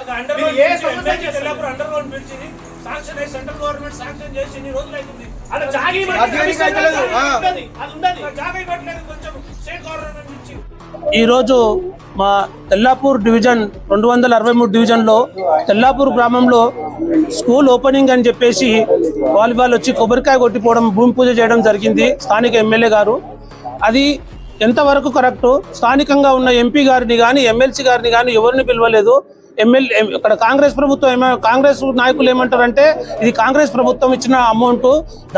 Central government sanction చేసి ఇన్ని రోజులు అవుతుంది. ఈరోజు మా తెల్లాపూర్ డివిజన్ 263 డివిజన్లో తెల్లాపూర్ గ్రామంలో స్కూల్ ఓపెనింగ్ అని చెప్పేసి వాళ్ళు వచ్చి కొబ్బరికాయ కొట్టిపోవడం, భూమి పూజ చేయడం జరిగింది స్థానిక ఎమ్మెల్యే గారు. అది ఎంతవరకు కరెక్టు? స్థానికంగా ఉన్న ఎంపీ గారిని కానీ ఎమ్మెల్సీ గారిని కానీ ఎవరిని పిలవలేదు. ఇక్కడ కాంగ్రెస్ ప్రభుత్వం కాంగ్రెస్ నాయకులు ఏమంటారంటే ఇది కాంగ్రెస్ ప్రభుత్వం ఇచ్చిన అమౌంట్,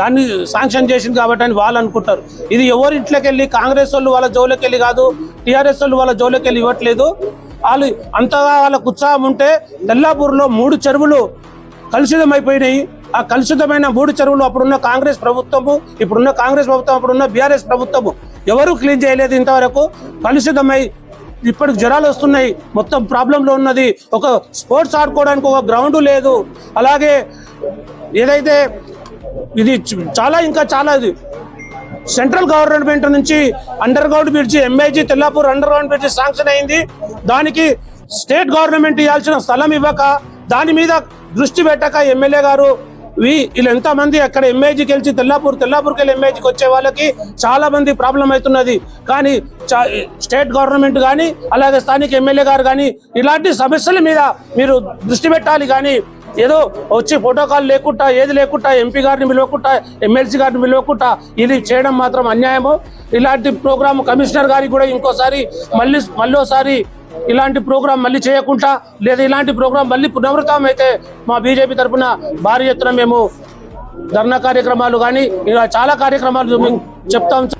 దాన్ని శాంక్షన్ చేసింది కాబట్టి అని వాళ్ళు అనుకుంటారు. ఇది ఎవరి ఇంట్లోకి వెళ్ళి కాంగ్రెస్ వాళ్ళు వాళ్ళ జోలికి వెళ్ళి కాదు, టీఆర్ఎస్ వాళ్ళు వాళ్ళ జోలికి వెళ్ళి ఇవ్వట్లేదు. వాళ్ళు అంతగా వాళ్ళకు ఉత్సాహం ఉంటే తెల్లాపూర్లో 3 చెరువులు కలుషితమైపోయినాయి. ఆ కలుషితమైన 3 చెరువులు అప్పుడున్న కాంగ్రెస్ ప్రభుత్వము, ఇప్పుడున్న కాంగ్రెస్ ప్రభుత్వం, అప్పుడున్న బీఆర్ఎస్ ప్రభుత్వము ఎవరు క్లీన్ చేయలేదు ఇంతవరకు. కలుషితమై ఇప్పటికి జ్వరాలు వస్తున్నాయి, మొత్తం ప్రాబ్లంలో ఉన్నది. ఒక స్పోర్ట్స్ ఆడుకోవడానికి ఒక గ్రౌండ్ లేదు. అలాగే ఏదైతే ఇది ఇంకా చాలా ఇది సెంట్రల్ గవర్నమెంట్ నుంచి under ground bridge MIG Tellapur under ground bridge sanction అయింది. దానికి స్టేట్ గవర్నమెంట్ ఇవ్వాల్సిన స్థలం ఇవ్వక, దాని మీద దృష్టి పెట్టక ఎమ్మెల్యే గారు వీళ్ళు ఎంతమంది అక్కడ ఎంఐజీకి వెళ్ళి తెల్లాపూర్కి వెళ్ళి ఎంఐజీకి వచ్చే వాళ్ళకి చాలా మంది ప్రాబ్లం అవుతున్నది. కానీ స్టేట్ గవర్నమెంట్ కానీ అలాగే స్థానిక ఎమ్మెల్యే గారు కానీ ఇలాంటి సమస్యల మీద మీరు దృష్టి పెట్టాలి. కానీ ఏదో వచ్చి ప్రోటోకాల్ లేకుండా, ఏది లేకుండా, ఎంపీ గారిని పిలవకుండా, ఎమ్మెల్సీ గారిని పిలవకుండా ఇది చేయడం మాత్రం అన్యాయము. ఇలాంటి ప్రోగ్రామ్ కమిషనర్ గారికి కూడా ఇంకోసారి మళ్ళీసారి ఇలాంటి ప్రోగ్రాం మళ్ళీ చేయకుండా, లేదా ఇలాంటి ప్రోగ్రాం మళ్ళీ పునరావృతం అయితే మా బీజేపీ తరఫున భారీ ఎత్తున మేము ధర్నా కార్యక్రమాలు కానీ ఇలా చాలా కార్యక్రమాలు మేము చెప్తాం.